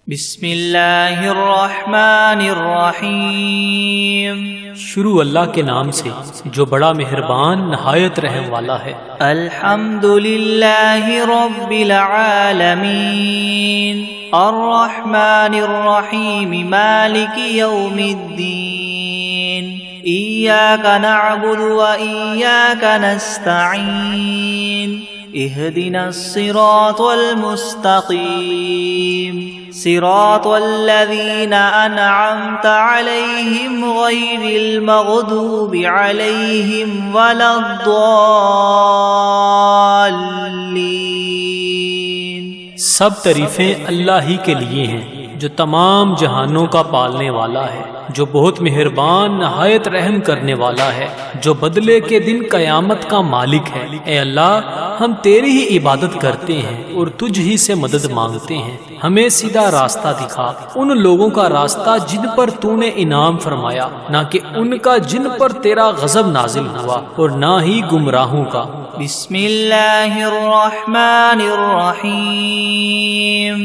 بسم اللہ الرحمن الرحیم۔ شروع اللہ کے نام سے جو بڑا مہربان نہایت رحم والا ہے۔ الحمد للہ رب العالمین الرحمن الرحیم مالک یوم الدین ایاک نعبد و ایاک نستعین اهدنا الصراط المستقيم صراط الذين أنعمت عليهم غير المغضوب عليهم ولا الضالين۔ سب تعریفیں اللہ ہی کے لیے ہیں جو تمام جہانوں کا پالنے والا ہے، جو بہت مہربان نہایت رحم کرنے والا ہے، جو بدلے کے دن قیامت کا مالک ہے۔ اے اللہ، ہم تیری ہی عبادت کرتے ہیں اور تجھ ہی سے مدد مانگتے ہیں۔ ہمیں سیدھا راستہ دکھا، ان لوگوں کا راستہ جن پر تو نے انعام فرمایا، نہ کہ ان کا جن پر تیرا غضب نازل ہوا، اور نہ ہی گمراہوں کا۔ بسم اللہ الرحمن الرحیم۔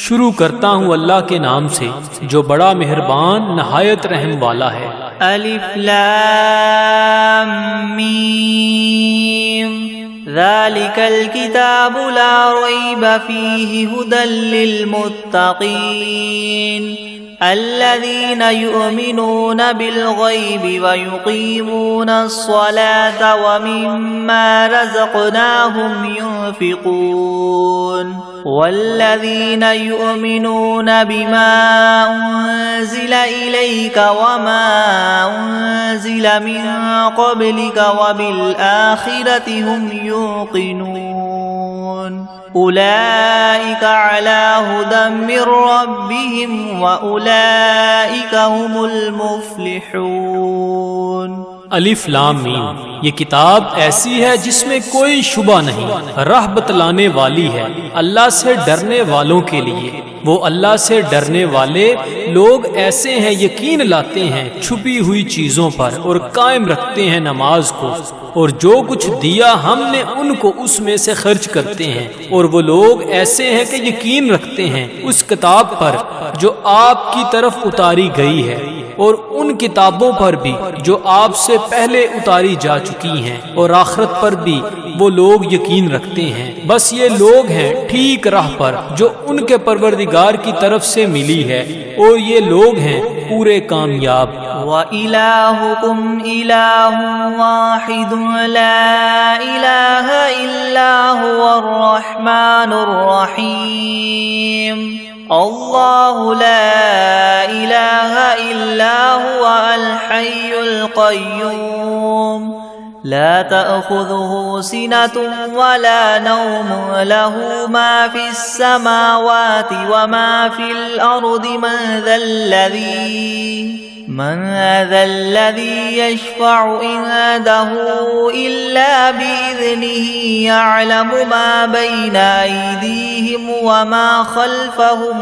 شروع کرتا ہوں اللہ کے نام سے جو بڑا مہربان نہایت رحم والا ہے۔ الف لام میم ذالک الکتاب لا ریب فیہ ھدی للمتقین الذین یؤمنون بالغیب ویقیمون الصلاة ومما رزقناہم ينفقون والذین یؤمنون بما انزل الیک وما انزل من قبلک وبالآخرة هم یوقنون اولئک علی ھدی من ربہم واولئک هم المفلحون۔ الف لام میم، یہ کتاب ایسی ہے جس میں کوئی شبہ نہیں، راہ بتلانے والی ہے اللہ سے ڈرنے والوں کے لیے۔ وہ اللہ سے ڈرنے والے لوگ ایسے ہیں یقین لاتے ہیں چھپی ہوئی چیزوں پر اور قائم رکھتے ہیں نماز کو، اور جو کچھ دیا ہم نے ان کو اس میں سے خرچ کرتے ہیں۔ اور وہ لوگ ایسے ہیں کہ یقین رکھتے ہیں اس کتاب پر جو آپ کی طرف اتاری گئی ہے، اور ان کتابوں پر بھی جو آپ سے پہلے اتاری جا چکی ہیں، اور آخرت پر بھی وہ لوگ یقین رکھتے ہیں۔ بس یہ لوگ ہیں ٹھیک راہ پر جو ان کے پروردگار کی طرف سے ملی ہے، اور یہ لوگ ہیں پورے کامیاب۔ وَإِلَٰهُكُمْ إِلَٰهٌ وَاحِدٌ لَا إِلَٰهَ إِلَّا هُوَ الرَّحْمَٰنُ الرَّحِيمُ اللہ لا الہ الا هو الحی القیوم لا تأخذه سنة ولا نوم له ما في السماوات وما في الأرض من ذا الذي يشفع عنده إلا بإذنه يعلم ما بين أيديهم وما خلفهم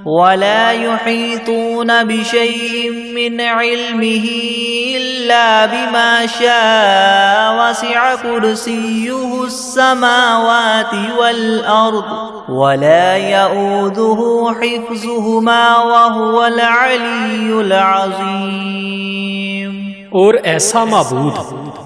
ولا يحيطون بشيء من علمه إلا بما شاء وسع كرسيه السماوات والأرض ولا يؤوده حفظهما وهو العلي العظيم۔ اور ایسا معبود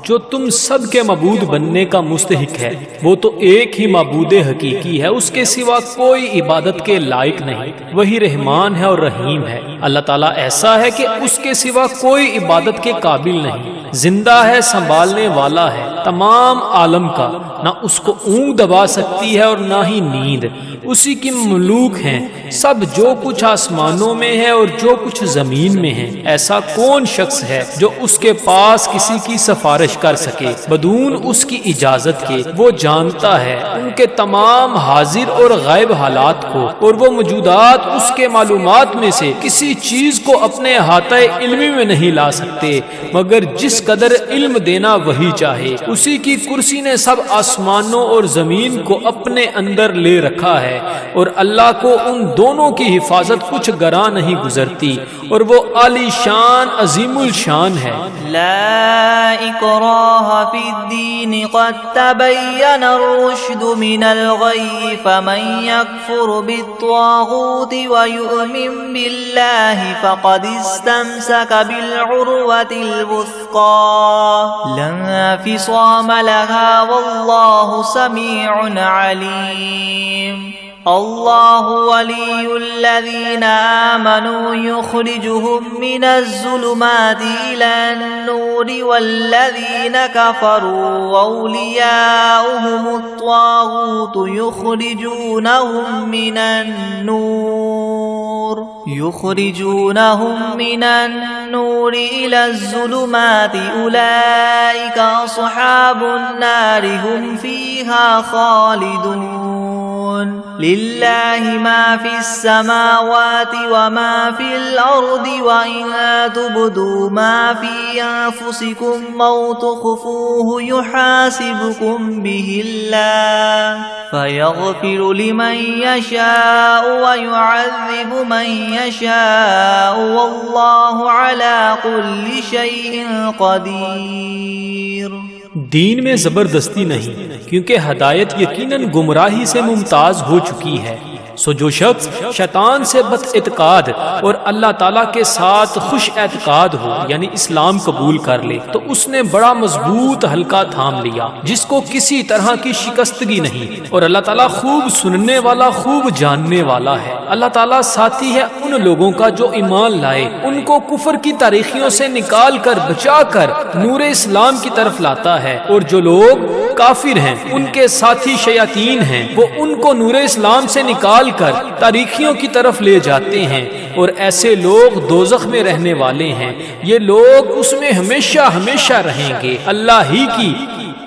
جو تم سب کے معبود بننے کا مستحق ہے، وہ تو ایک ہی معبود حقیقی ہے، اس کے سوا کوئی عبادت کے لائق نہیں۔ وہی رحمان ہے اور رحیم ہے۔ اللہ تعالیٰ ایسا ہے کہ اس کے سوا کوئی عبادت کے قابل نہیں، زندہ ہے، سنبھالنے والا ہے تمام عالم کا، نہ اس کو اونگ دبا سکتی ہے اور نہ ہی نیند۔ اسی کی مملوک ہیں سب، جو کچھ آسمانوں میں ہے اور جو کچھ زمین میں ہے۔ ایسا کون شخص ہے جو اس کے پاس کسی کی سفارش کر سکے بدون اس کی اجازت کے؟ وہ جانتا ہے ان کے تمام حاضر اور غائب حالات کو، اور وہ موجودات اس کے معلومات میں سے کسی چیز کو اپنے احاطہ علمی میں نہیں لا سکتے مگر جس قدر علم دینا وہی چاہے۔ اسی کی کرسی نے سب آسمانوں اور زمین کو اپنے اندر لے رکھا ہے، اور اللہ کو ان دونوں کی حفاظت کچھ گراں نہیں گزرتی، اور وہ عالی شان عظیم الشان ہے۔ لا اکراہ فی الدین قد تبین الرشد من الغی فمن یکفر بالطاغوت ویؤمن باللہ فقد استمسک بالعروة الوثقى لا انفصام لها واللہ سمیع علیم۔ اللہ ولی الذین آمنوا یخرجهم من الظلمات إلى النور والذین کفروا اولیاؤهم الطاغوت یخرجونهم من النور إلى الظلمات أولئك أصحاب النار هم فيها خالدون۔ للہ ما فی السماوات وما فی الارض وإن تبدوا ما فی انفسکم او تخفوه یحاسبکم به اللہ فیغفر لمن یشاء ویعذب من یشاء واللہ علی کل شیء قدیر۔ دین میں زبردستی نہیں، کیونکہ ہدایت یقیناً گمراہی سے ممتاز ہو چکی ہے۔ سو جو شخص شیطان سے بد اعتقاد اور اللہ تعالیٰ کے ساتھ خوش اعتقاد ہو، یعنی اسلام قبول کر لے، تو اس نے بڑا مضبوط حلقہ تھام لیا جس کو کسی طرح کی شکستگی نہیں، اور اللہ تعالیٰ خوب سننے والا، خوب جاننے والا ہے۔ اللہ تعالیٰ ساتھی ہے ان لوگوں کا جو ایمان لائے، ان کو کفر کی تاریخیوں سے نکال کر بچا کر نور اسلام کی طرف لاتا ہے، اور جو لوگ کافر ہیں ان کے ساتھی شیاطین ہیں، وہ ان کو نور اسلام سے نکال کر تاریخیوں کی طرف لے جاتے ہیں، اور ایسے لوگ دوزخ میں رہنے والے ہیں، یہ لوگ اس میں ہمیشہ ہمیشہ رہیں گے۔ اللہ ہی کی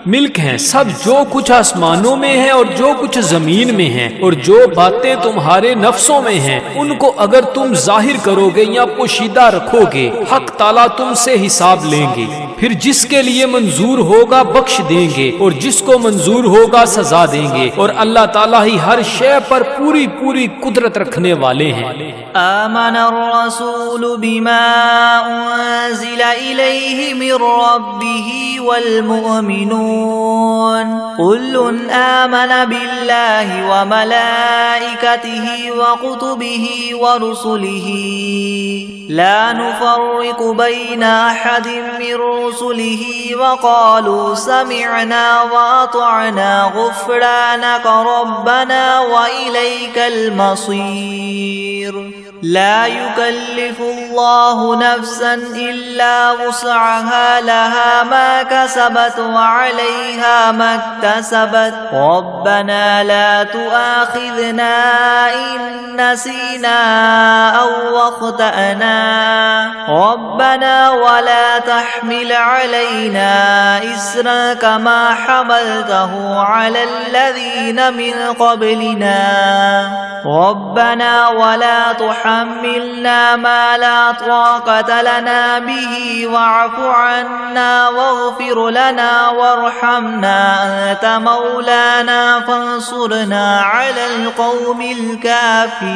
ملک ہیں سب، جو کچھ آسمانوں میں ہے اور جو کچھ زمین میں ہے، اور جو باتیں تمہارے نفسوں میں ہیں ان کو اگر تم ظاہر کرو گے یا پوشیدہ رکھو گے، حق تعالیٰ تم سے حساب لیں گے، پھر جس کے لیے منظور ہوگا بخش دیں گے، اور جس کو منظور ہوگا سزا دیں گے، اور اللہ تعالیٰ ہی ہر شے پر پوری پوری قدرت رکھنے والے ہیں۔ آمن الرسول بما انزل الیہ من ربہ والمؤمنون كل آمن بالله وملائكته وكتبه ورسله لا نفرق بين أحد من رسله وقالوا سمعنا وأطعنا غفرانك ربنا وإليك المصير۔ لا يكلف الله نفسا إلا وسعها لها ما كسبت وعليها ما اكتسبت ربنا لا تؤاخذنا إن نسينا أو أخطأنا ربنا ولا تحمل علينا إصرا كما حملته على الذين من قبلنا ربنا ولا تحملنا ما لا طاقة لنا به واعف عنا واغفر لنا وارحمنا أنت مولانا فانصرنا على القوم الكافرين۔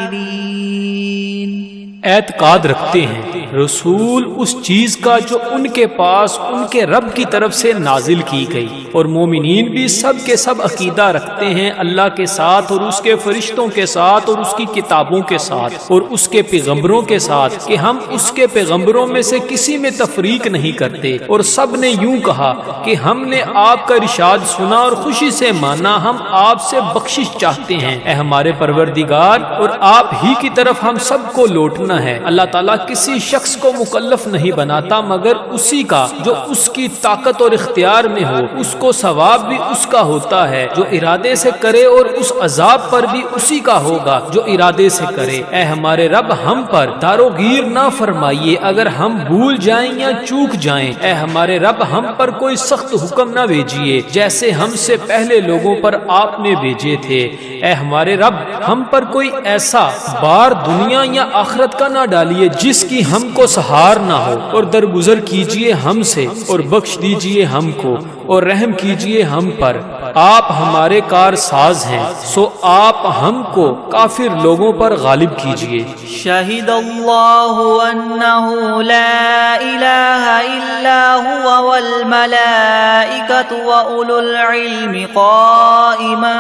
اعتقاد رکھتے ہیں رسول اس چیز کا جو ان کے پاس ان کے رب کی طرف سے نازل کی گئی، اور مومنین بھی سب کے سب عقیدہ رکھتے ہیں اللہ کے ساتھ اور اس کے فرشتوں کے ساتھ اور اس کی کتابوں کے ساتھ اور اس کے پیغمبروں کے ساتھ کہ ہم اس کے پیغمبروں میں سے کسی میں تفریق نہیں کرتے، اور سب نے یوں کہا کہ ہم نے آپ کا ارشاد سنا اور خوشی سے مانا، ہم آپ سے بخشش چاہتے ہیں اے ہمارے پروردگار، اور آپ ہی کی طرف ہم سب کو لوٹنا ہے۔ اللہ تعالیٰ کسی شخص کو مکلف نہیں بناتا مگر اسی کا جو اس کی طاقت اور اختیار میں ہو، اس کو ثواب بھی اس کا ہوتا ہے جو ارادے سے کرے، اور اس عذاب پر بھی اسی کا ہوگا جو ارادے سے کرے۔ اے ہمارے رب ہم پر داروگیر نہ فرمائیے اگر ہم بھول جائیں یا چوک جائیں، اے ہمارے رب ہم پر کوئی سخت حکم نہ بھیجیے جیسے ہم سے پہلے لوگوں پر آپ نے بھیجے تھے۔ اے ہمارے رب ہم پر کوئی ایسا بار دنیا یا آخرت کا نہ ڈالیے جس کی ہم کو سہار نہ ہو، اور درگزر کیجیے ہم سے اور بخش دیجیے ہم کو، اور رحم کیجئے ہم پر، آپ ہمارے کار ساز ہیں، سو آپ ہم کو کافر لوگوں پر غالب کیجئے۔ شہد اللہ انہ لا الہ الا ہوا والملائکۃ واولو العلم قائما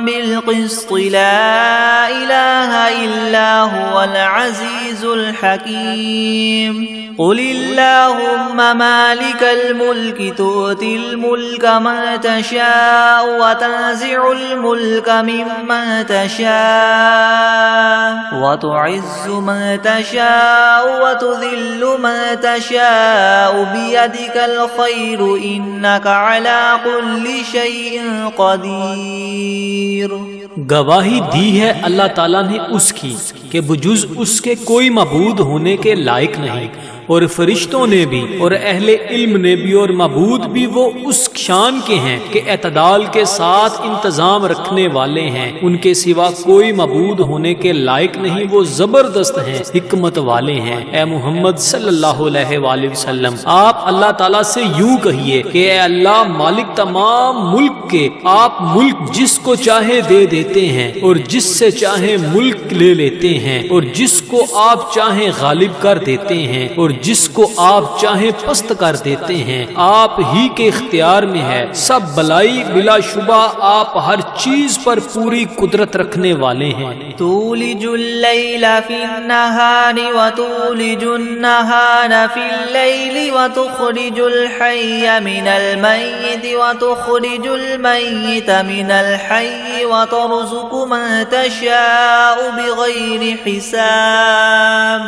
بالقسط لا الہ الا هو العزیز الحکیم۔ قل اللہم مالک الملک تؤتی الملک من تشاء وتنزع الملک ممن تشاء وتعز من تشاء وتذل من تشاء بیدک الخیر انک علی کل شیء قدیر۔ گواہی دی ہے اللہ تعالیٰ نے اس کی کہ بجز اس کے کوئی معبود ہونے کے لائق نہیں، اور فرشتوں نے بھی اور اہل علم نے بھی اور معبود بھی وہ اس شان کے ہیں کہ اعتدال کے ساتھ انتظام رکھنے والے ہیں، ان کے سوا کوئی معبود ہونے کے لائق نہیں، وہ زبردست ہیں، حکمت والے ہیں۔ اے محمد صلی اللہ علیہ وآلہ وسلم، آپ اللہ تعالیٰ سے یوں کہیے کہ اے اللہ مالک تمام ملک کے، آپ ملک جس کو چاہے دے دیتے ہیں اور جس سے چاہے ملک لے لیتے ہیں، اور جس کو آپ چاہیں غالب کر دیتے ہیں اور جس کو آپ چاہیں پست کر دیتے ہیں، آپ ہی کے اختیار میں ہے، سب بلائی بلا شبہ آپ ہر چیز پر پوری قدرت رکھنے والے ہیں۔ تولج اللیل فی النہار وتولج النہار فی اللیل وتخرج الحی من المیت وتخرج المیت من الحی وترزق من تشاء بغیر حساب۔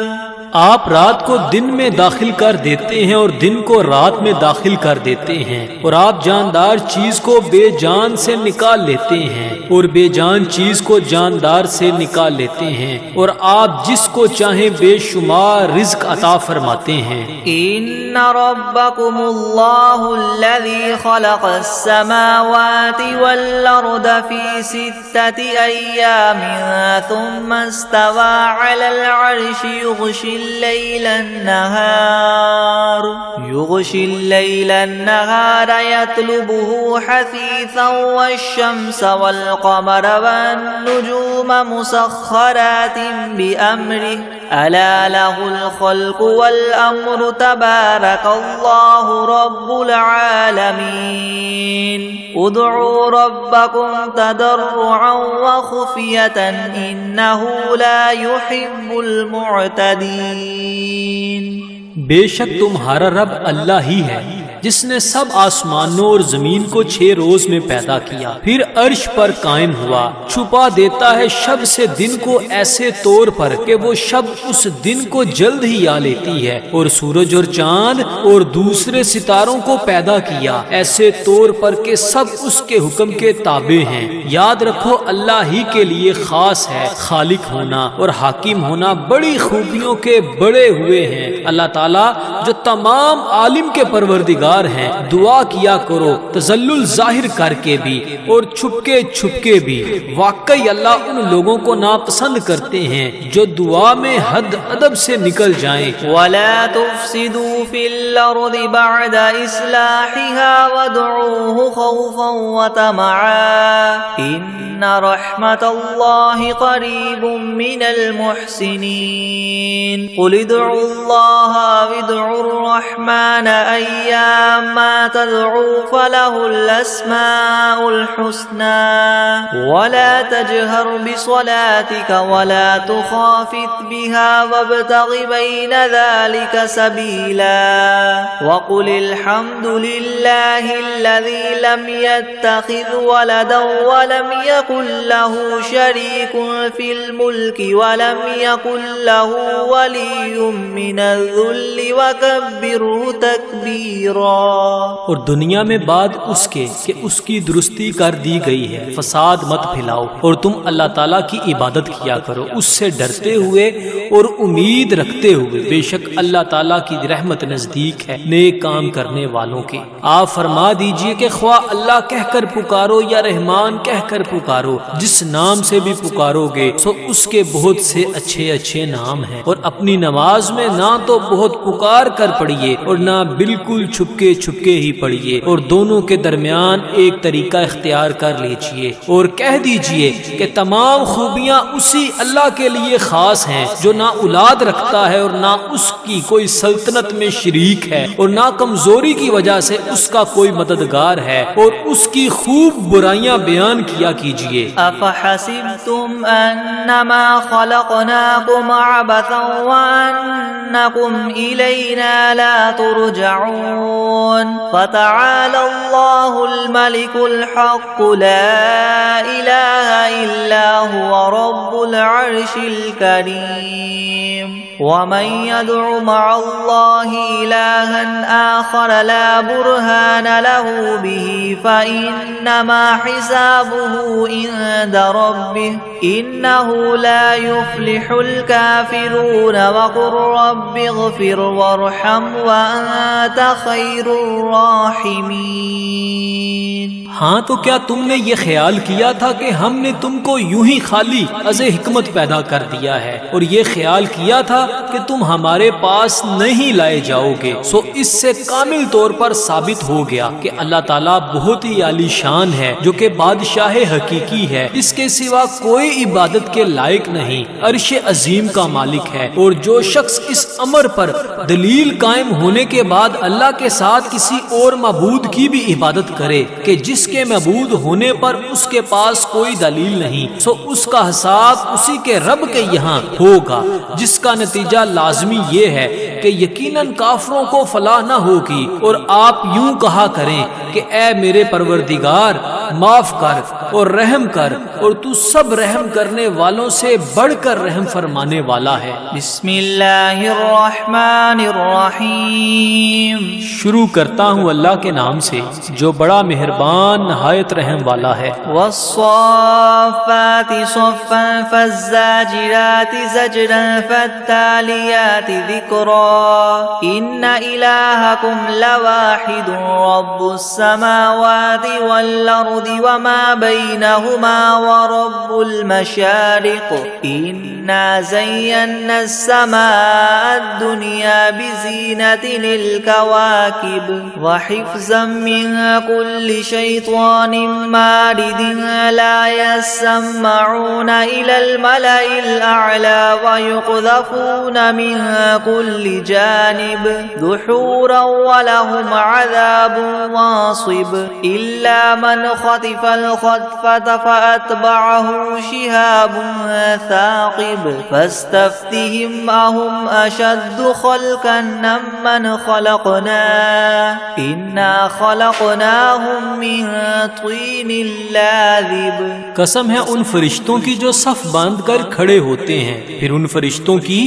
آپ رات کو دن میں داخل کر دیتے ہیں اور دن کو رات میں داخل کر دیتے ہیں، اور آپ جاندار چیز کو بے جان سے نکال لیتے ہیں اور بے جان چیز کو جاندار سے نکال لیتے ہیں، اور آپ جس کو چاہیں بے شمار رزق عطا فرماتے ہیں۔ ان ربکم اللہ الذی خلق السماوات والارض فی 6 ایام ثم استوى على العرش يغشي الليل النهار يطلبه حثيثا والشمس والقمر والنجوم مسخرات بأمره ألا له الخلق والأمر تبارك الله رب العالمين ادعوا ربكم تضرعا وخفية إنه لا يحب المعتدين۔ بے شک تمہارا رب اللہ ہی ہے جس نے سب آسمانوں اور زمین کو 6 روز میں پیدا کیا، پھر عرش پر قائم ہوا، چھپا دیتا ہے شب سے دن کو ایسے طور پر کہ وہ شب اس دن کو جلد ہی آ لیتی ہے، اور سورج اور چاند اور دوسرے ستاروں کو پیدا کیا ایسے طور پر کہ سب اس کے حکم کے تابع ہیں۔ یاد رکھو اللہ ہی کے لیے خاص ہے خالق ہونا اور حاکم ہونا، بڑی خوبیوں کے بڑے ہوئے ہیں اللہ تعالیٰ جو تمام عالم کے پروردگار ہیں۔ دعا کیا کرو تذلل ظاہر کر کے بھی اور چھپ کے بھی، واقعی اللہ ان لوگوں کو ناپسند کرتے ہیں جو دعا میں حد ادب سے نکل جائیں۔ وَلَا تُفْسِدُوا فِي الْأَرْضِ بَعْدَ إِصْلَاحِهَا وَادْعُوهُ خَوْفًا وَطَمَعًا إِنَّ رَحْمَتَ اللَّهِ قَرِيبٌ مِّنَ الْمُحْسِنِينَ قُلِ ادْعُوا اللَّهَ وَادْعُوا الرَّحْمَنَ أَيَّامَّا تَدْعُوا فَلَهُ الْأَسْمَاءُ الْحُسْنَى وَلَا تَجْهَرْ بِصَلَاتِكَ وَلَا تُخَافِتْ بِهَا وَابْتَغِ بَيْنَ ذَلِكَ سَبِيلًا وَقُلِ الْحَمْدُ لِلَّهِ الَّذِي لَمْ يَتَّخِذْ وَلَدًا وَلَمْ يَكُنْ لَهُ شَرِيكٌ فِي الْمُلْكِ وَلَمْ يَكُنْ لَهُ وَلِيٌّ مِّنَ الذُّلِّ وَكَبِّرْهُ تَكْبِيرًا۔ اور دنیا میں بعد اس کے کہ اس کی درستی کر دی گئی ہے، فساد مت پھیلاؤ، اور تم اللہ تعالیٰ کی عبادت کیا کرو اس سے ڈرتے ہوئے اور امید رکھتے ہوئے، بے شک اللہ تعالیٰ کی رحمت نزدیک ہے نیک کام کرنے والوں کے۔ آپ فرما دیجئے کہ خواہ اللہ کہہ کر پکارو یا رحمان کہہ کر پکارو، جس نام سے بھی پکارو گے سو اس کے بہت سے اچھے نام ہیں، اور اپنی نماز میں نہ تو بہت پکار کر پڑھیے اور نہ بالکل چھپکے چھپکے ہی پڑھیے، اور دونوں کے درمیان ایک طریقہ اختیار کر لیجئے اور کہہ دیجئے کہ تمام خوبیاں اسی اللہ کے لیے خاص ہیں جو نہ اولاد رکھتا ہے اور نہ اس کی کوئی سلطنت میں شریک ہے اور نہ کمزوری کی وجہ سے اس کا کوئی مددگار ہے، اور اس کی خوب برائیاں بیان کیا کیجئے۔ افحسبتم انما خلقناكم عبثا وانکم الینا لا ترجعون فتعالى الله الملك الحق لا اله الا هو رب العرش الكريم ومن يدع مع الله إلها آخر لا برهان له به فإنما حسابه عند ربه إنه لا يفلح الكافرون وقل رب اغفر وارحم وأنت خير الراحمين۔ ہاں تو کیا تم نے یہ خیال کیا تھا کہ ہم نے تم کو یوں ہی خالی از حکمت پیدا کر دیا ہے اور یہ خیال کیا تھا کہ تم ہمارے پاس نہیں لائے جاؤ گے؟ سو اس سے کامل طور پر ثابت ہو گیا کہ اللہ تعالیٰ بہت ہی عالی شان ہے، جو کہ بادشاہ حقیقی ہے، اس کے سوا کوئی عبادت کے لائق نہیں، عرش عظیم کا مالک ہے۔ اور جو شخص اس امر پر دلیل قائم ہونے کے بعد اللہ کے ساتھ کسی اور معبود کی بھی عبادت کرے کہ جس کے معبود ہونے پر اس کے پاس کوئی دلیل نہیں، سو اس کا حساب اسی کے رب کے یہاں ہوگا، جس کا نتیجہ لازمی یہ ہے کہ یقیناً کافروں کو فلاح نہ ہوگی۔ اور آپ یوں کہا کریں کہ اے میرے پروردگار معاف کر اور رحم کر، اور تو سب رحم کرنے والوں سے بڑھ کر رحم فرمانے والا ہے۔ بسم اللہ الرحمن الرحیم۔ شروع کرتا ہوں اللہ کے نام سے جو بڑا مہربان نہایت رحم والا ہے۔ والصافات صفا فالزاجرات زجرا فالتاليات ذكرا إن إلهكم لواحد رب السماوات والأرض وما بينهما ورب المشارق إنا زينا السماء الدنيا بزينة للكواكب وحفظا من كل شيطان مارد لا يسمعون إلى الملأ الأعلى ويقذفون من كل جانب دحورا ولهم عذاب واصب إلا من خطف الخطفة فأتبعه شهاب ثاقب فاستفتهم أهم أشد خلقا ممن خلقنا إنا خلقناهم من طين لازب۔ قسم ہے ان فرشتوں کی جو صف باندھ کر کھڑے ہوتے ہیں، پھر ان فرشتوں کی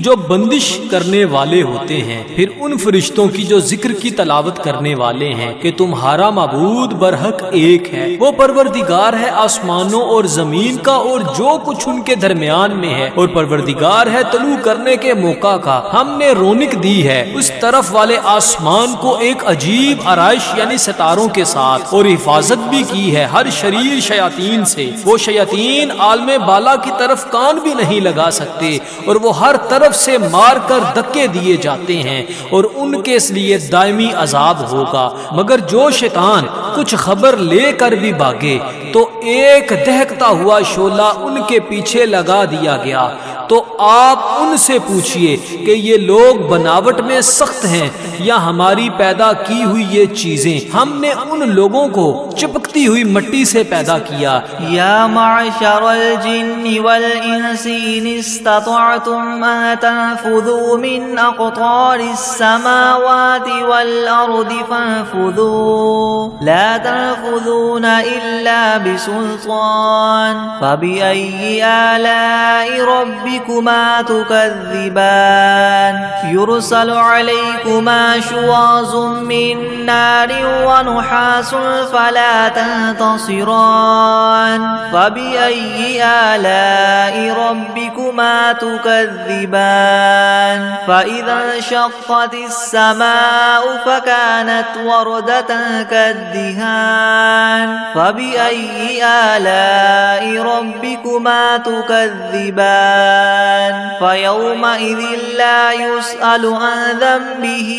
جو بندش کرنے والے ہوتے ہیں، پھر ان فرشتوں کی جو ذکر کی تلاوت کرنے والے ہیں کہ تمہارا معبود برحق ایک ہے، وہ پروردگار ہے آسمانوں اور زمین کا اور جو کچھ ان کے درمیان میں ہے، اور پروردگار ہے طلوع کرنے کے موقع کا۔ ہم نے رونق دی ہے اس طرف والے آسمان کو ایک عجیب آرائش یعنی ستاروں کے ساتھ، اور حفاظت بھی کی ہے ہر شریر شیاطین سے۔ وہ شیاطین عالم بالا کی طرف کان بھی نہیں لگا سکتے، اور وہ ہر طرف سے مار کر دھکے دیے جاتے ہیں، اور ان کے اس لیے دائمی عذاب ہوگا۔ مگر جو شیطان کچھ خبر لے کر بھی بھاگے تو ایک دہکتا ہوا شعلہ ان کے پیچھے لگا دیا گیا۔ تو آپ ان سے پوچھئے کہ یہ لوگ بناوٹ میں سخت ہیں یا ہماری پیدا کی ہوئی یہ چیزیں؟ ہم نے ان لوگوں کو چپکتی ہوئی مٹی سے پیدا کیا۔ یا معشر الجن والانس ان استطعتم ان تنفذوا من اقطار السماوات والارض فانفذوا لا تنفذون الا بسلطان فبأي آلاء ربكما تكذبان يرسل عليكما شواظ من نار ونحاس فلا تنتصران فبأي آلاء ربكما تكذبان فإذا انشقت السماء فكانت وردة كالدهان فبأي آلاء ربكما تكذبان فيومئذ لا يسأل عن ذنبه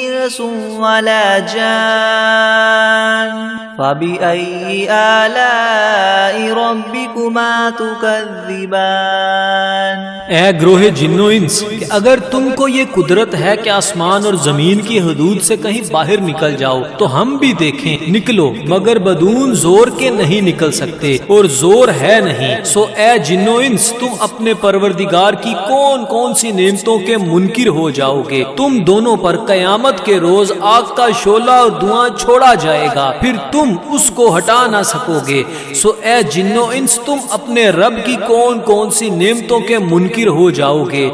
إنس ولا جان فبأي آلاء ربكما تكذبان۔ اے گروہ جن و انس، کہ اگر تم کو یہ قدرت ہے کہ آسمان اور زمین کی حدود سے کہیں باہر نکل جاؤ تو ہم بھی دیکھیں، نکلو، مگر بدون زور کے نہیں نکل سکتے اور زور ہے نہیں۔ سو اے جن و انس، تم اپنے پروردگار کی کون کون سی نعمتوں کے منکر ہو جاؤ گے؟ تم دونوں پر قیامت کے روز آگ کا شعلہ اور دھواں چھوڑا جائے گا، پھر تم اس کو ہٹا نہ سکو گے۔ سو اے جن و انس، تم اپنے رب کی کون کون سی نعمتوں کے منکر ہو جاؤ گے؟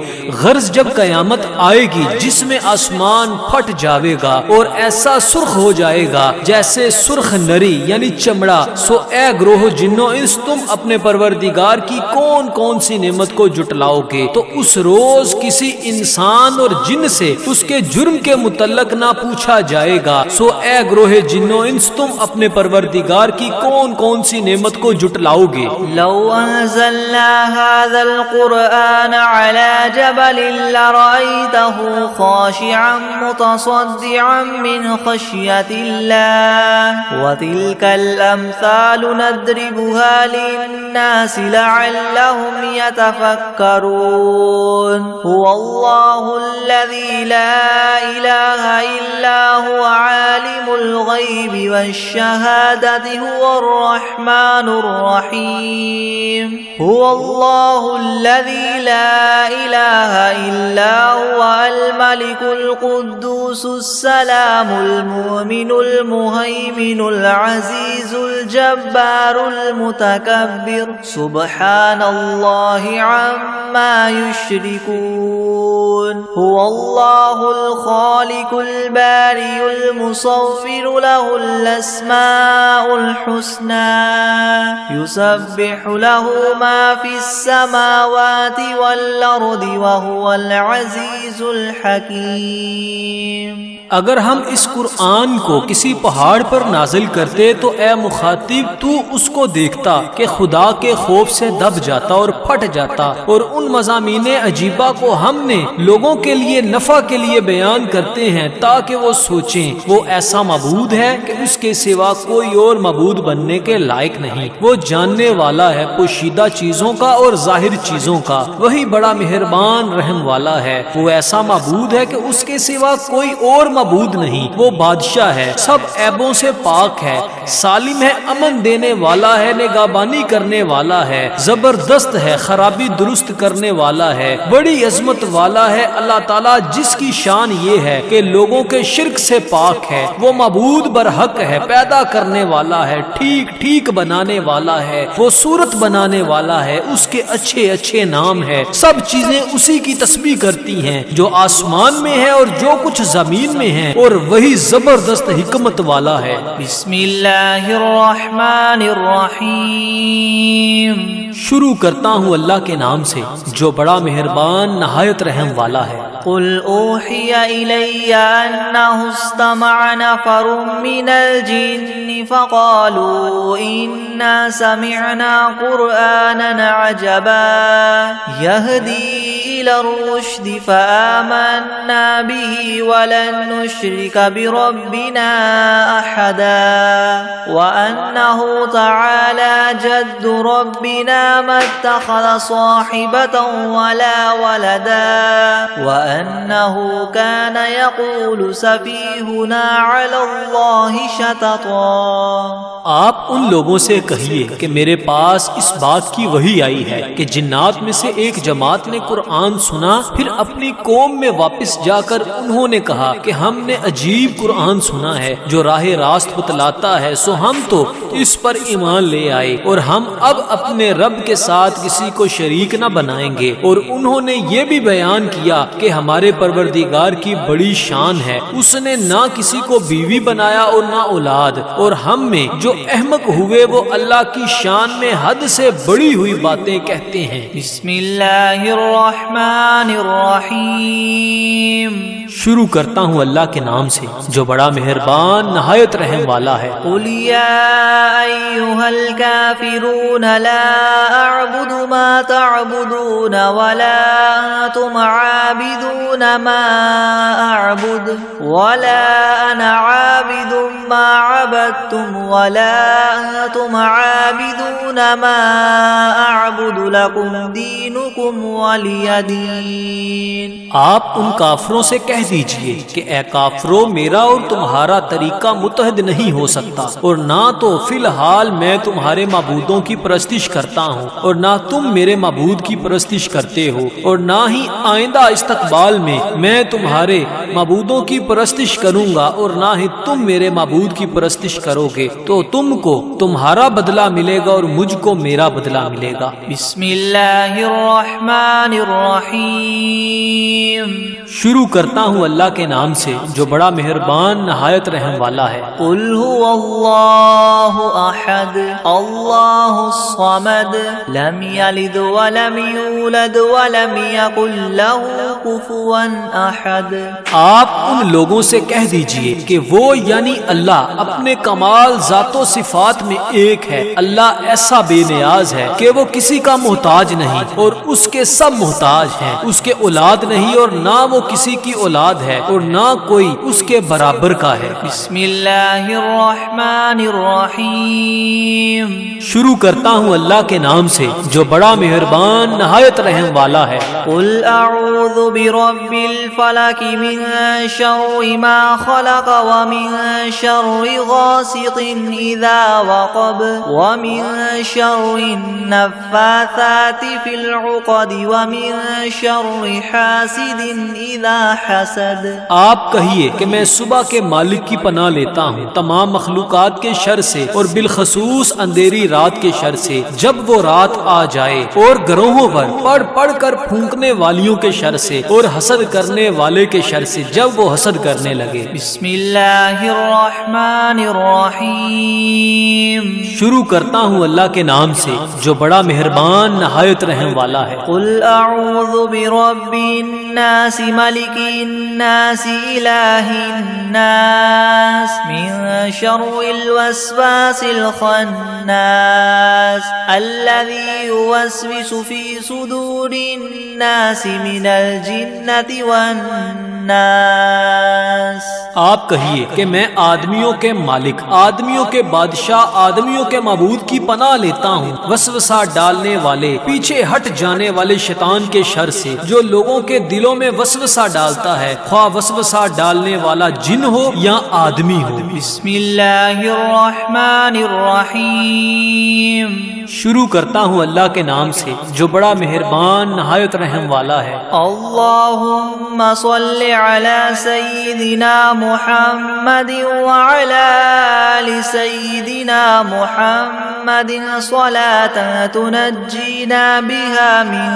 غرض جب قیامت آئے گی جس میں آسمان پھٹ جاوے گا اور ایسا سرخ ہو جائے گا جیسے سرخ نری یعنی چمڑا، سو اے گروہ جن و انس، تم اپنے پروردگار کی کون کون سی نعمت کو جٹلاؤ گے؟ تو اس روز کسی انسان اور جن سے اس کے جرم کے متعلق نہ پوچھا جائے گا۔ سو اے گروہ جن و انس، تم اپنے پروردگار کی کون کون سی نعمت کو جٹلاؤ گے؟ لو انزلنا هذا القرآن على جبل لرأيته خاشعا متصدعا من خشية الله وتلك الأمثال نضربها للناس لعلهم يتفكرون هو الله الذي لا إله إلا هو عالم الغيب والشهادة هو الرحمن الرحيم هو الله الذي لا إله إلا هو الملك القدوس السلام المؤمن المهيمن العزيز الجبار المتكبر سبحان الله عما يشركون هو الله الخالق البارئ المصور له الأسماء الحسنى يسبح له ما في السماوات والأرض وهو العزيز الحكيم۔ اگر ہم اس قرآن کو کسی پہاڑ پر نازل کرتے تو اے مخاطب تو اس کو دیکھتا کہ خدا کے خوف سے دب جاتا اور پھٹ جاتا، اور ان مضامین عجیبہ کو ہم نے لوگوں کے لیے نفع کے لیے بیان کرتے ہیں تاکہ وہ سوچیں۔ وہ ایسا معبود ہے کہ اس کے سوا کوئی اور معبود بننے کے لائق نہیں۔ وہ جاننے والا ہے پوشیدہ چیزوں کا اور ظاہر چیزوں کا، وہی بڑا مہربان رحم والا ہے۔ وہ ایسا معبود ہے کہ اس کے سوا کوئی اور معبود نہیں۔ وہ بادشاہ ہے، سب عیبوں سے پاک ہے، سالم ہے، امن دینے والا ہے، نگہبانی کرنے والا ہے، زبردست ہے، خرابی درست کرنے والا ہے، بڑی عظمت والا ہے۔ اللہ تعالیٰ جس کی شان یہ ہے کہ لوگوں کے شرک سے پاک ہے، وہ معبود برحق ہے، پیدا کرنے والا ہے، ٹھیک ٹھیک بنانے والا ہے، وہ صورت بنانے والا ہے، اس کے اچھے اچھے نام ہے۔ سب چیزیں اسی کی تسبیح کرتی ہیں جو آسمان میں ہے اور جو کچھ زمین میں ہے، اور وہی زبردست حکمت والا ہے۔ بسم اللہ الرحمن الرحیم۔ شروع کرتا ہوں اللہ کے نام سے جو بڑا مہربان نہایت رحم والا ہے۔ قل اوحی الی انہ استمع نفر من الجن فقالوا انا سمعنا قرآنا عجبا يهدي الى الرشد فآمنا به ولن نشرك بربنا احدا وانه تعالى جد ربنا ما اتخذ صاحبة ولا ولدا وأنه كان يقول سفيهنا على الله شططا۔ آپ ان لوگوں سے کہیے کہ میرے پاس اس بات کی وحی آئی ہے کہ جنات میں سے ایک جماعت نے قرآن سنا، پھر اپنی قوم میں واپس جا کر انہوں نے کہا کہ ہم نے عجیب قرآن سنا ہے جو راہ راست بتلاتا ہے، سو ہم تو اس پر ایمان لے آئے اور ہم اب اپنے رب کے ساتھ کسی کو شریک نہ بنائیں گے۔ اور انہوں نے یہ بھی بیان کیا کہ ہمارے پروردگار کی بڑی شان ہے، اس نے نہ کسی کو بیوی بنایا اور نہ اولاد، اور ہم میں جو احمق ہوئے وہ اللہ کی شان میں حد سے بڑی ہوئی باتیں کہتے ہیں۔ بسم اللہ الرحمن الرحمن الرحیم. شروع کرتا ہوں اللہ کے نام سے جو بڑا مہربان نہایت رحم والا ہے. قل یا ایھا الکافرون لا اعبد ما تعبدون ولا انتم عابدون ما اعبد ولا انا عابد ما عبدتم ولا انتم عابدون ما اعبد لكم دینکم ولی دین. آپ ان کافروں سے کہہ دیجئے کہ اے کافرو میرا اور تمہارا طریقہ متحد نہیں ہو سکتا، اور نہ تو فی الحال میں تمہارے معبودوں کی پرستش کرتا ہوں اور نہ تم میرے معبود کی پرستش کرتے ہو، اور نہ ہی آئندہ استقبال میں تمہارے معبودوں کی پرستش کروں گا اور نہ ہی تم میرے معبود کی پرستش کرو گے. تو تم کو تمہارا بدلہ ملے گا اور مجھ کو میرا بدلہ ملے گا. بسم اللہ الرحمن الرحیم. شروع کرتا ہوں اللہ کے نام سے جو بڑا مہربان نہایت رحم والا ہے. قل هو اللہ احد اللہ الصمد لم یلد ولم یولد ولم یکن له کفوا احد. آپ ان لوگوں سے کہہ دیجئے کہ وہ یعنی اللہ اپنے کمال ذات و صفات میں ایک ہے. اللہ ایسا بے نیاز ہے کہ وہ کسی کا محتاج نہیں اور اس کے سب محتاج ہیں. اس کے اولاد نہیں اور نہ وہ کسی کی اولاد ہے اور نہ کوئی اس کے برابر کا ہے. بسم اللہ الرحمن الرحیم. شروع کرتا ہوں اللہ کے نام سے جو بڑا مہربان نہایت رحم والا ہے. قل اعوذ برب الفلق من شر ما خلق ومن شر غاسق اذا وقب ومن شر النفاثات في العقد ومن شر حاسد اذا حسد. آپ کہیے کہ میں صبح کے مالک کی پناہ لیتا ہوں تمام مخلوقات کے شر سے اور بالخصوص اندھیری رات کے شر سے جب وہ رات آ جائے، اور گروہوں پر پڑھ پڑھ کر پھونکنے والیوں کے شر سے اور حسد کرنے والے کے شر سے جب وہ حسد کرنے لگے. بسم اللہ الرحمن الرحیم. شروع کرتا ہوں اللہ کے نام سے جو بڑا مہربان نہایت رحم والا ہے. قل اعوذ برب الناس ملک الناس الہ الناس من شر الوسواس الخناس الذي يوسوس في صدور الناس من الجنة والناس. آپ کہیے کہ میں آدمیوں کے مالک، آدمیوں کے بادشاہ، آدمیوں کے معبود کی پناہ لیتا ہوں وسوسہ ڈالنے والے، پیچھے ہٹ جانے والے شیطان کے شر سے جو لوگوں کے دلوں میں وسوسہ ڈالتا ہے، خواہ وسوسہ ڈالنے والا جن ہو یا آدمی ہو. بسم اللہ الرحمن الرحیم. شروع کرتا ہوں اللہ کے نام سے جو بڑا مہربان نہایت رحم والا ہے. اللہم صل علی سیدنا محمد وعلی آل سیدنا محمد صلاة تنجینا بها من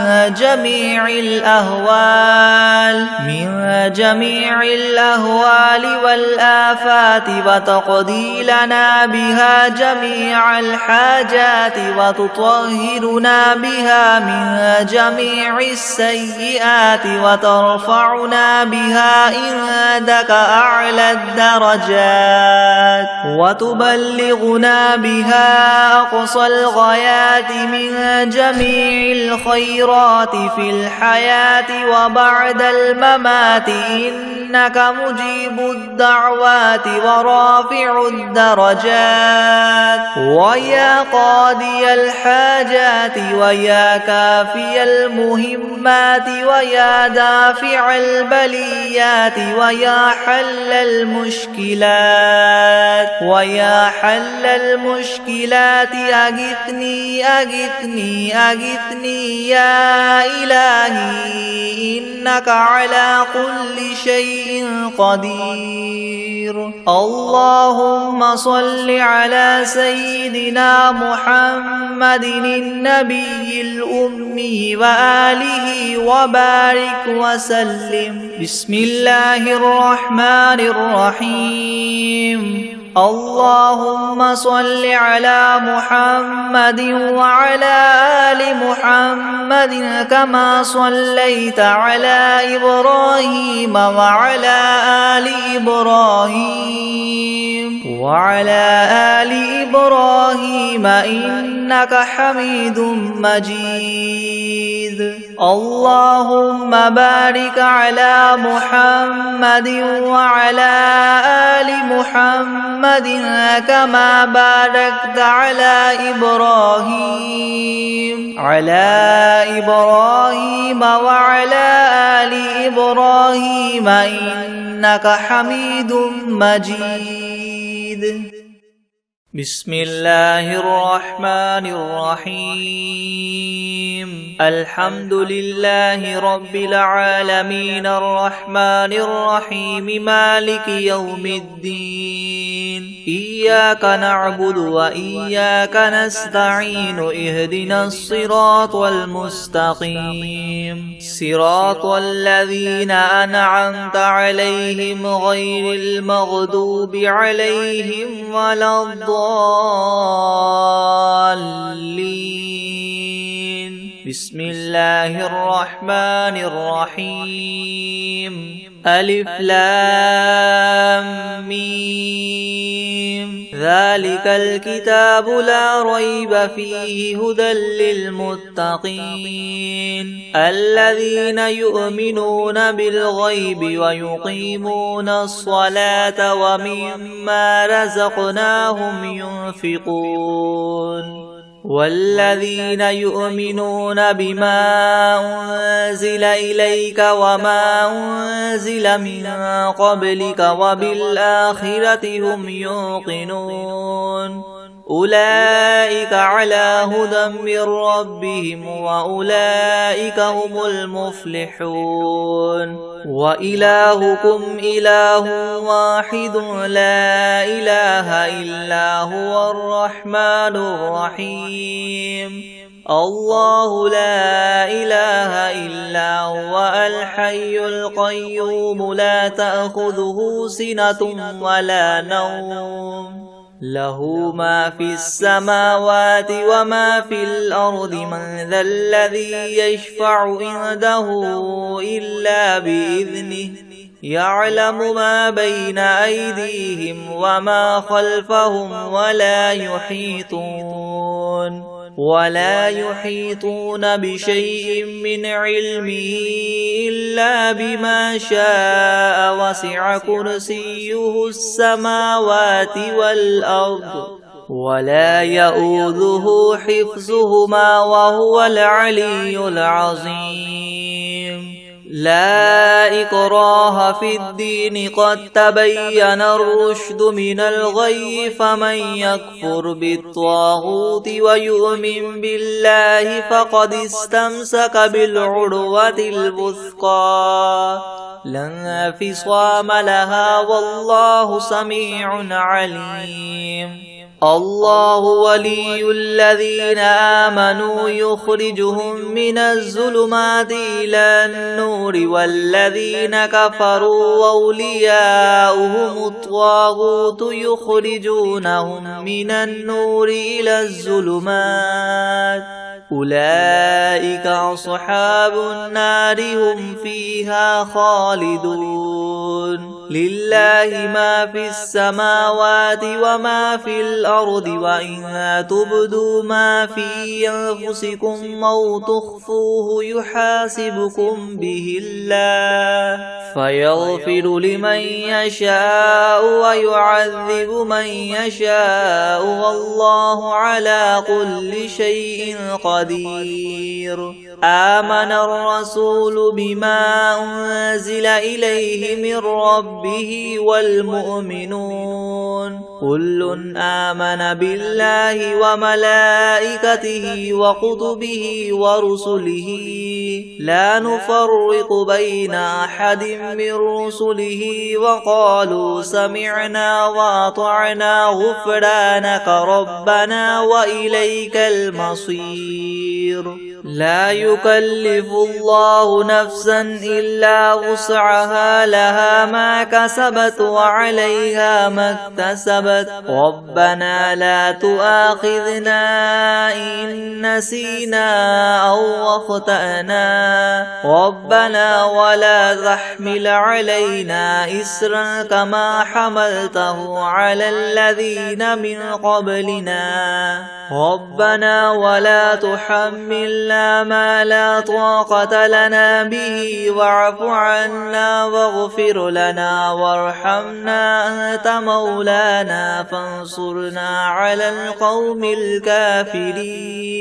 جمیع الأهوال والآفات وتقضی لنا بها جمیع الحاجات وتطهرنا بها من جميع السيئات وترفعنا بها عندك أعلى الدرجات وتبلغنا بها أقصى الغايات من جميع الخيرات في الحياة وبعد الممات إنك مجيب الدعوات ورافع الدرجات ويا قاضي الحاجات ويا كافي المهمات ويا دافع البليات ويا حل المشكلات أغثني يا إلهي إنك على كل شيء قدير. اللهم صل على سيدنا محمد النبي الأمي وآله وبارك وسلم. بسم الله الرحمن الرحيم. اللهم صل على محمد وعلى آل محمد كما صليت على إبراهيم وعلى آل إبراهيم إنك حميد مجيد. اللهم بارك على محمد وعلى آل محمد كما باركت على إبراهيم وعلى آل إبراهيم إنك حميد مجيد. بسم الله الرحمن الرحيم. الحمد لله رب العالمين الرحمن الرحيم مالك يوم الدين. إياك نعبد وإياك نستعين. اهدنا الصراط المستقيم صراط الذين أنعمت عليهم غير المغضوب عليهم ولا الضالين. بسم الله الرحمن الرحيم. ألف لام ميم. ذلك الكتاب لا ريب فيه هدى للمتقين الذين يؤمنون بالغيب ويقيمون الصلاة ومما رزقناهم ينفقون والذين يؤمنون بما أنزل إليك وما أنزل من قبلك وبالآخرة هم يوقنون أولئك على هدى من ربهم وأولئك هم المفلحون. وإلهكم إله واحد لا إله إلا هو الرحمن الرحيم. الله لا إله إلا هو الحي القيوم لا تأخذه سنة ولا نوم له ما في السماوات وما في الأرض. من ذا الذي يشفع عنده إلا بإذنه يعلم ما بين أيديهم وما خلفهم ولا يحيطون بشيء من علمه إلا بما شاء. وسع كرسيه السماوات والأرض ولا يؤوده حفظهما وهو العلي العظيم. لا إكراه في الدين قد تبين الرشد من الغي. فمن يكفر بالطاغوت ويؤمن بالله فقد استمسك بالعروة الوثقى لا انفصام لها والله سميع عليم. الله ولي الذين آمنوا يخرجهم من الظلمات إلى النور والذين كفروا أولياؤهم الطاغوت يخرجونهم من النور إلى الظلمات أولئك أصحاب النار هم فيها خالدون. لله ما في السماوات وما في الأرض وإن تبدوا ما في أنفسكم أو تخفوه يحاسبكم به الله فيغفر لمن يشاء ويعذب من يشاء والله على كل شيء قدير. آمن الرسول بما أنزل إليه من ربه والمؤمنون كل آمن بالله وملائكته وكتبه ورسله لا نفرق بين أحد من رسله وقالوا سمعنا وأطعنا غفرانك ربنا وإليك المصير. لا يكلف الله نفسا إلا وسعها لها ما كسبت وعليها ما اكتسبت ربنا لا تؤاخذنا إن نسينا أو أخطأنا ربنا ولا تحمل علينا إسرا كما حملته على الذين من قبلنا ربنا ولا تحملنا ما لا طاقة لنا به واعف عنا واغفر لنا وارحمنا أنت مولانا فانصرنا على القوم الكافرين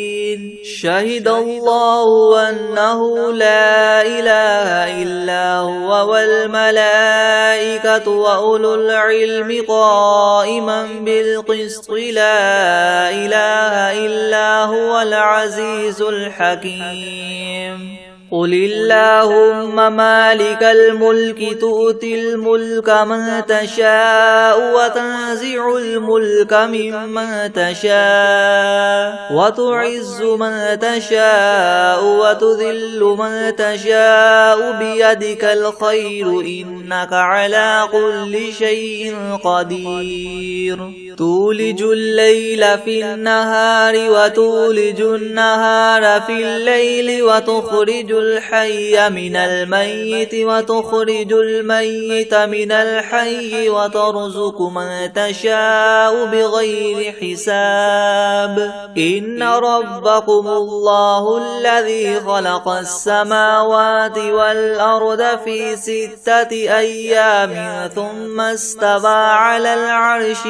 شهد الله أنه لا إله إلا هو والملائكة وأولو العلم قائما بالقسط لا إله إلا هو العزيز الحكيم قل اللهم مالك الملك تؤتي الملك من تشاء وتنزع الملك ممن تشاء وتعز من تشاء وتذل من تشاء بيدك الخير إنك على كل شيء قدير تولج الليل في النهار وتولج النهار في الليل وتخرج الحي من الميت وتخرج الميت من الحي وترزق من تشاء بغير حساب إن ربكم الله الذي خلق السماوات والأرض في 6 أيام ثم استوى على العرش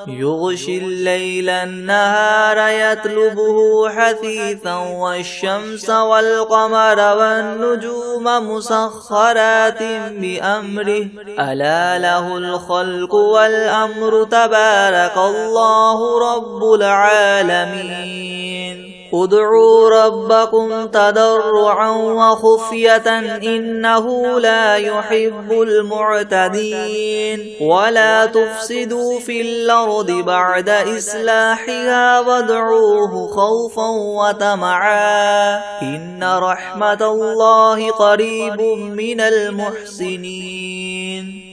يغشي الليل النهار يطلبه حثيثا والشمس والقمر والنجوم مسخرات بأمره ألا له الخلق والأمر تبارك الله رب العالمين ادعوا ربكم تضرعا وخفية إنه لا يحب المعتدين ولا تفسدوا في الأرض بعد إصلاحها وادعوه خوفا وطمعا إن رحمة الله قريب من المحسنين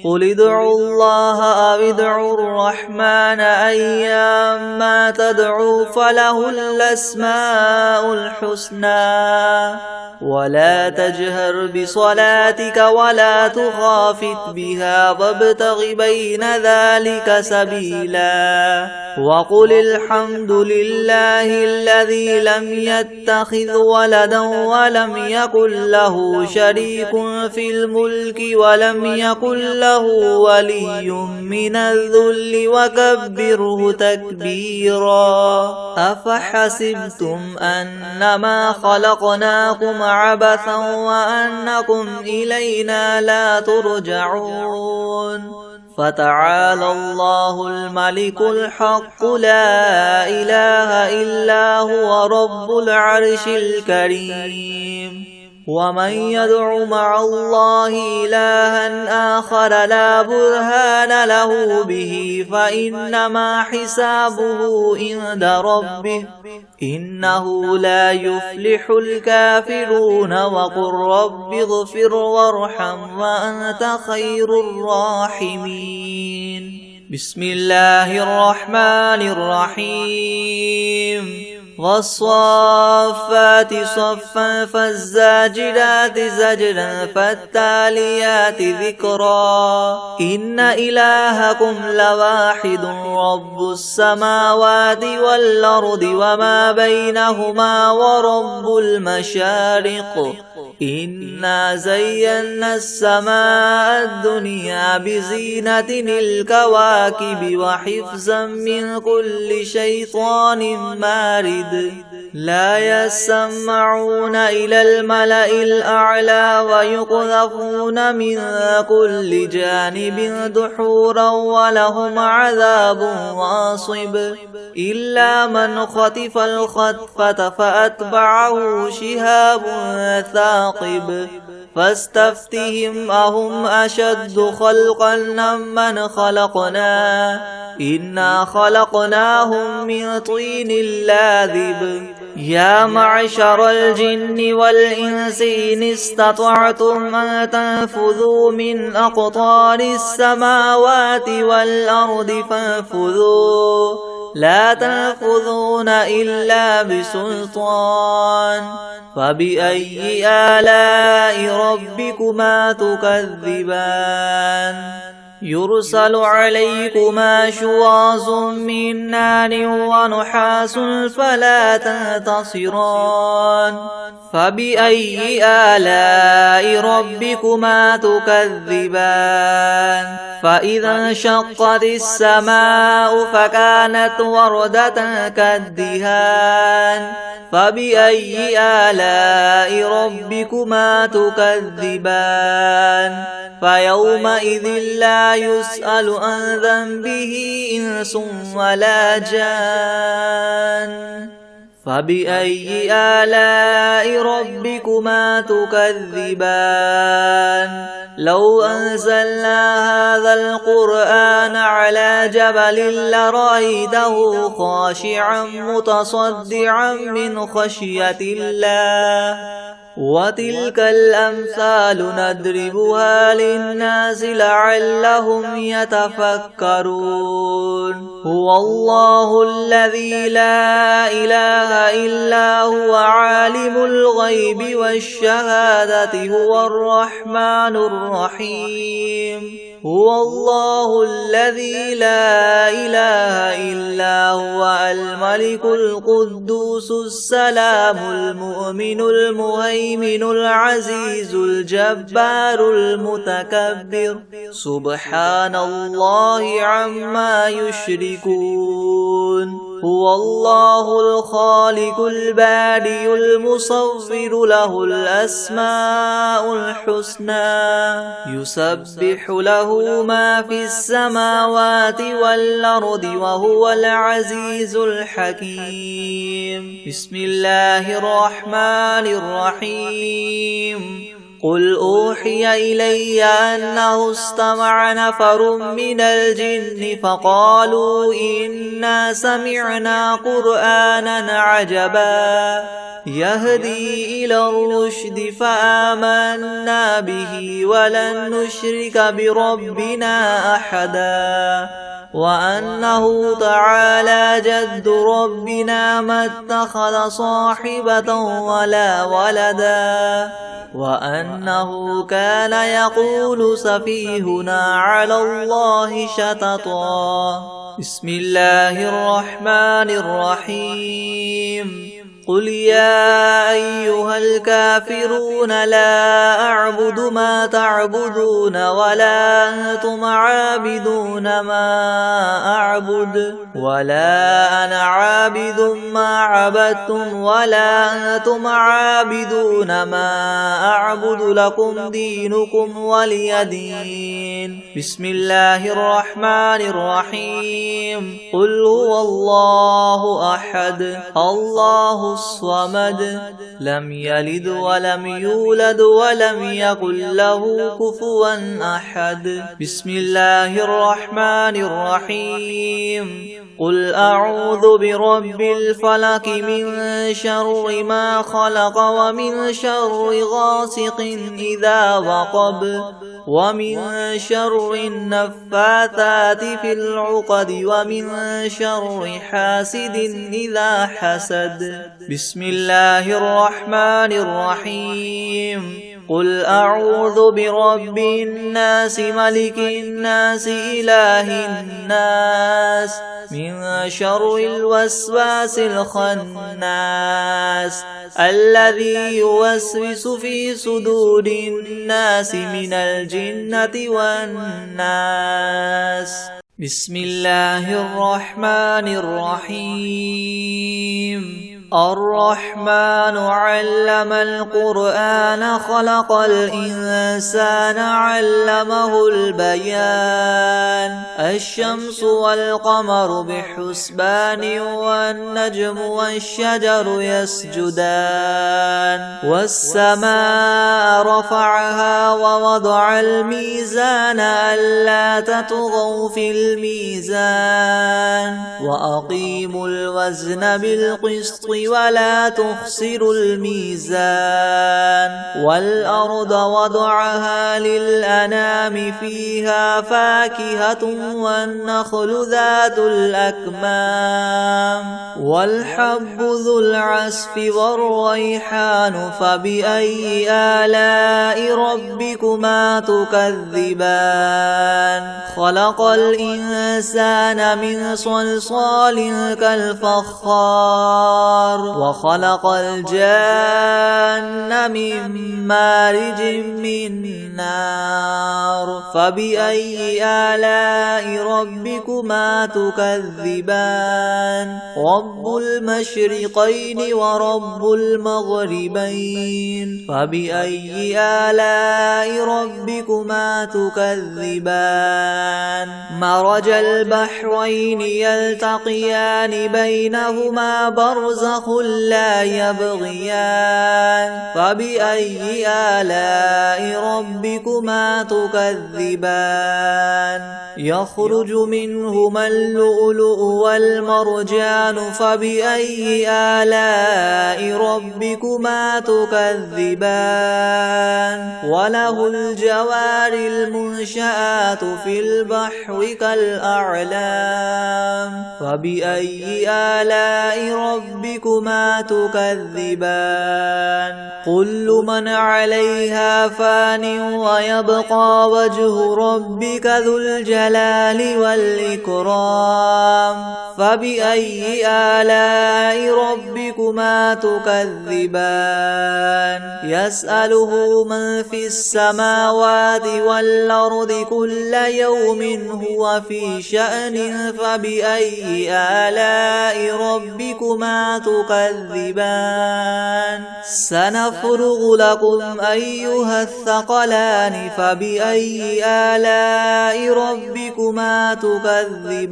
قل ادعوا الله أو ادعوا الرحمن أيما تدعوا فله الأسماء الحسنى ولا تجهر بصلاتك ولا تخافت بها وابتغ بين ذلك سبيلا وقل الحمد لله الذي لم يتخذ ولدا ولم يكن له شريك في الملك ولم يكن له ولي من الذل وكبره تكبيرا أفحسبتم أنما خلقناكم عبثا وأنكم إلينا لا ترجعون فتعالى الله الملك الحق لا إله إلا هو رب العرش الكريم ومن يدع مع الله إلها آخر لا برهان له به فإنما حسابه عند ربه إنه لا يفلح الكافرون وقل رب اغفر وارحم وأنت خير الراحمين بسم الله الرحمن الرحيم والصافات صفا فالزاجرات زجرا فالتاليات ذكرا إن إلهكم لواحد رب السماوات والأرض وما بينهما ورب المشارق إنا زينا السماء الدنيا بزينة الكواكب وحفظا من كل شيطان مارد لا يسمعون إلى الملأ الأعلى ويقذفون من كل جانب دحورا ولهم عذاب واصب إلا من خطف الخطفة فأتبعه شهاب ثاقب فاستفتهم أهم أشد خلقا ممن خلقنا إنا خلقناهم من طين لاذب يا معشر الجن والإنس إن استطعتم أن تنفذوا من أقطار السماوات والأرض فانفذوا لا تنفذون إلا بسلطان فبأي آلاء ربكما تكذبان يرسل عليكما شواظ من نار ونحاس فلا تنتصران فبأي آلاء ربكما تكذبان فإذا انشقت السماء فكانت وردة كالدهان فبأي آلاء ربكما تكذبان فيومئذ لا يسأل عن ذنبه إنس ولا جان فبأي آلاء ربكما تكذبان لو أنزلنا هذا القرآن على جبل لرأيته خاشعا متصدعا من خشية الله وتلك الأمثال نضربها للناس لعلهم يتفكرون هو الله الذي لا إله إلا هو عالم الغيب والشهادة هو الرحمن الرحيم هو الله الذي لا إله إلا هو الملك القدوس السلام المؤمن المهيمن العزيز الجبار المتكبر سبحان الله عما يشركون هو الله الخالق البارئ المصور له الأسماء الحسنى يسبح له ما في السماوات والأرض وهو العزيز الحكيم بسم الله الرحمن الرحيم قل أوحي إلي أنه استمع نفر من الجن فقالوا إنا سمعنا قرآنا عجبا يهدي إلى الرشد فآمنا به ولن نشرك بربنا أحدا وأنه تعالى جد ربنا ما اتخذ صاحبة ولا ولدا وأنه كان يقول سفيهنا على الله شططا بسم الله الرحمن الرحيم قل يا أيها الكافرون لا أعبد ما تعبدون ولا أنتم عابدون ما أعبد ولا أنا عابد ما عبدتم ولا أنتم عابدون ما أعبد لكم دينكم ولي دين بسم الله الرحمن الرحيم قل هو الله أحد الله الصمد لم يلد ولم يولد ولم يكن له كفوا أحد بسم الله الرحمن الرحيم قل أعوذ برب الفلق من شر ما خلق ومن شر غاسق إذا وقب ومن شر النفاثات في العقد ومن شر حاسد إذا حسد بسم الله الرحمن الرحيم قل أعوذ برب الناس ملك الناس إله الناس من شر الوسواس الخناس الذي يوسوس في صدور الناس من الجنة والناس بسم الله الرحمن الرحيم الرحمن علم القرآن خلق الإنسان علمه البيان الشمس والقمر بحسبان والنجم والشجر يسجدان والسماء رفعها ووضع الميزان ألا تطغوا في الميزان وأقيموا الوزن بالقسط ولا تخسروا الميزان والأرض وضعها للأنام فيها فاكهة والنخل ذات الأكمام والحب ذو العصف والريحان فبأي آلاء ربكما تكذبان خلق الإنسان من صلصال كالفخار وخلق الجان من مارج من نار فبأي آلاء ربكما تكذبان رب المشرقين ورب المغربين فبأي آلاء ربكما تكذبان مرج البحرين يلتقيان بينهما برزخ لا يبغيان فبأي آلاء ربكما تكذبان يخرج منهما اللؤلؤ والمرجان فبأي آلاء ربكما تكذبان وله الجوار المنشآت في البحر كالأعلام فبأي آلاء ربكما تكذبان كل من عليها فان ويبقى وجه ربك ذو الجلال والإكرام فبأي آلاء ربكما تكذبان يسأله من في السماوات والأرض كل يوم هو في شأن فبأي آلاء ربكما تكذبان سنفرغ لكم أيها الثقلان فبأي آلاء ربكما تكذبان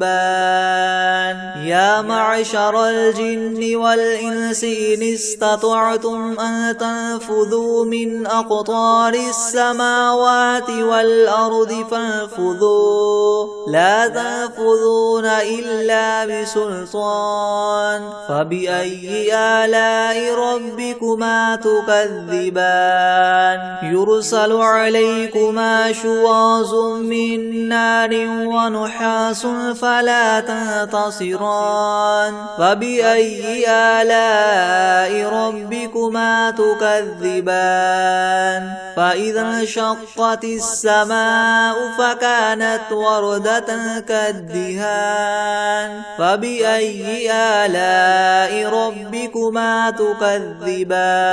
يا معشر الجن والإنس إن استطعتم أن تنفذوا من أقطار السماوات والأرض فانفذوا لا تنفذون إلا بسلطان فبأي آلاء ربكما تكذبان يرسل عليكما شواظ من نار ونحاس فلا تنتصران فبأي آلاء ربكما تكذبان فإذا انشقت السماء فكانت وردة كالدهان فبأي آلاء ربكما تكذبان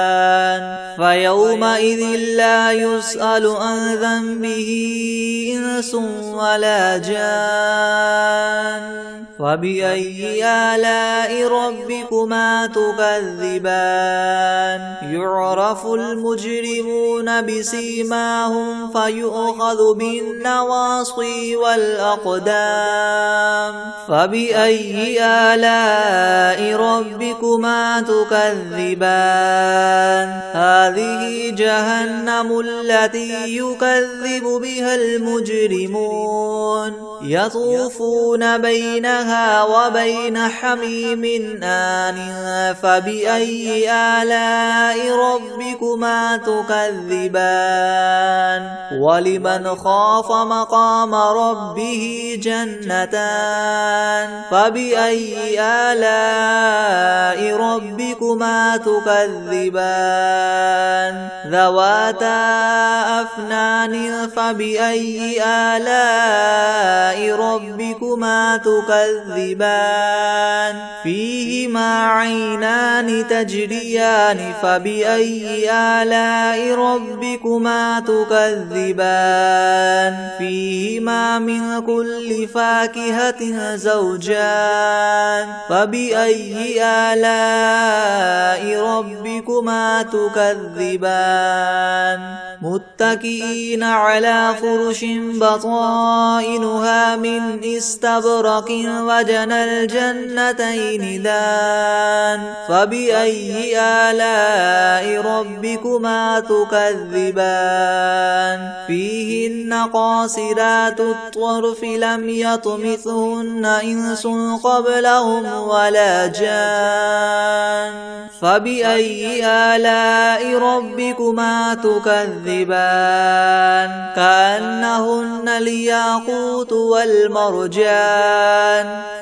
فيومئذ لا يسأل عن ذنبه إنس ولا جان فبأي آلاء ربكما تكذبان يعرف المجرمون بسيماهم فيؤخذ بالنواصي والأقدام فبأي آلاء ربكما تكذبان هذه جهنم التي يكذب بها المجرمون يطوفون بينها وبين حميم آن فبأي آلاء ربكما تكذبان ولمن خاف مقام ربه جنتان فبأي آلاء ربكما تكذبان ذواتا أفنان فبأي آلاء ربكما تكذبان فيهما عينان تجريان تكذبان فبأي آلاء ربكما تكذبان فيهما من كل فاكهة زوجان فبأي آلاء ربكما تكذبان متكئين على فرش بطائنها من استبرق وجنى الجنتين دان فبأي آلاء ربكما تكذبان فيهن قاصرات الطرف لم يطمثهن إنس قبلهم ولا جان فبأي آلاء ربكما تكذبان كأنهن الياقوت والمرجان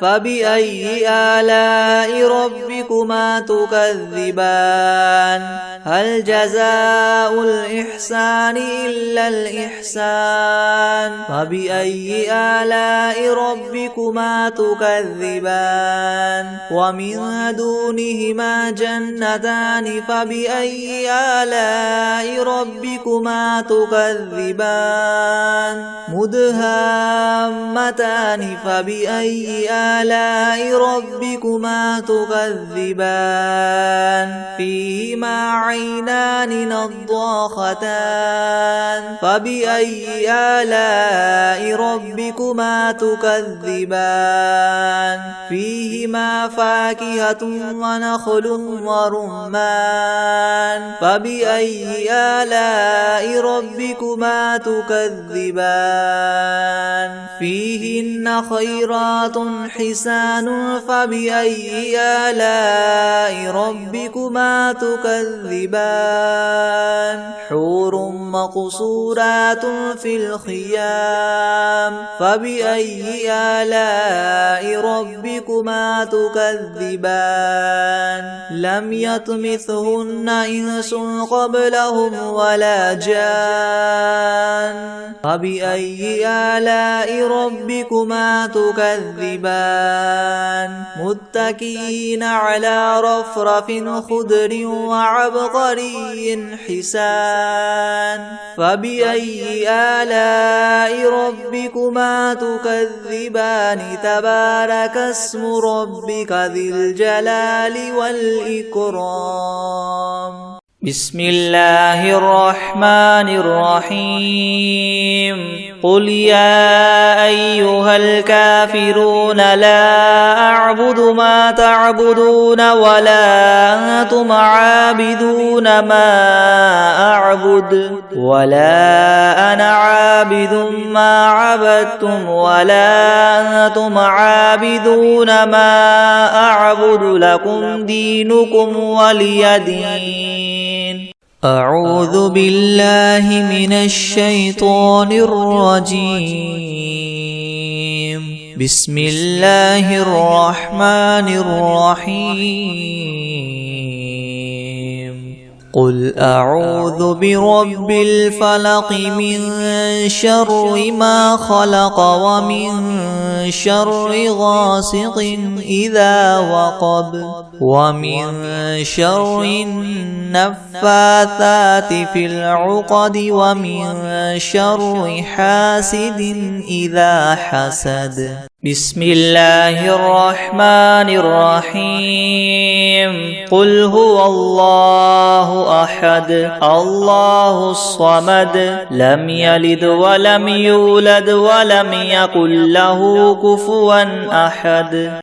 فبأي آلاء ربكما تكذبان هل جزاء الإحسان إلا الإحسان فبأي آلاء ربكما تكذبان ومن دونهما جنتان فبأي آلاء ربكما تكذبان مدهامتان فبأي آلاء ربكما تكذبان فيهما عينان نضاختان فبأي آلاء ربكما تكذبان فيهما فاكهة ونخل ورمان فبأي آلاء ربكما تكذبان فيهن خيرات حسان فبأي آلاء ربكما تكذبان حور مقصورات في الخيام فبأي آلاء ربكما تكذبان لم يطمثهن إنس قبلهم ولا جان فبأي آلاء ربكما تكذبان متكئين على رفرف خضر وعبقري حسان فبأي آلاء ربكما تكذبان تبارك اسم ربك ذي الجلال والإكرام بسم الله الرحمن الرحيم قل يا أيها الكافرون لا أعبد ما تعبدون ولا أنتم عابدون ما أعبد ولا أنا عابد ما عبدتم ولا أنتم عابدون ما أعبد لكم دينكم ولي دين أعوذ بالله من الشيطان الرجيم بسم الله الرحمن الرحيم قل أعوذ برب الفلق من شر ما خلق ومن شر غاسق إذا وقب ومن شر النفاثات في العقد ومن شر حاسد إذا حسد بسم الله الرحمن الرحيم قل هو الله أحد الله الصمد لم يلد ولم يولد ولم يكن له كفوا أحد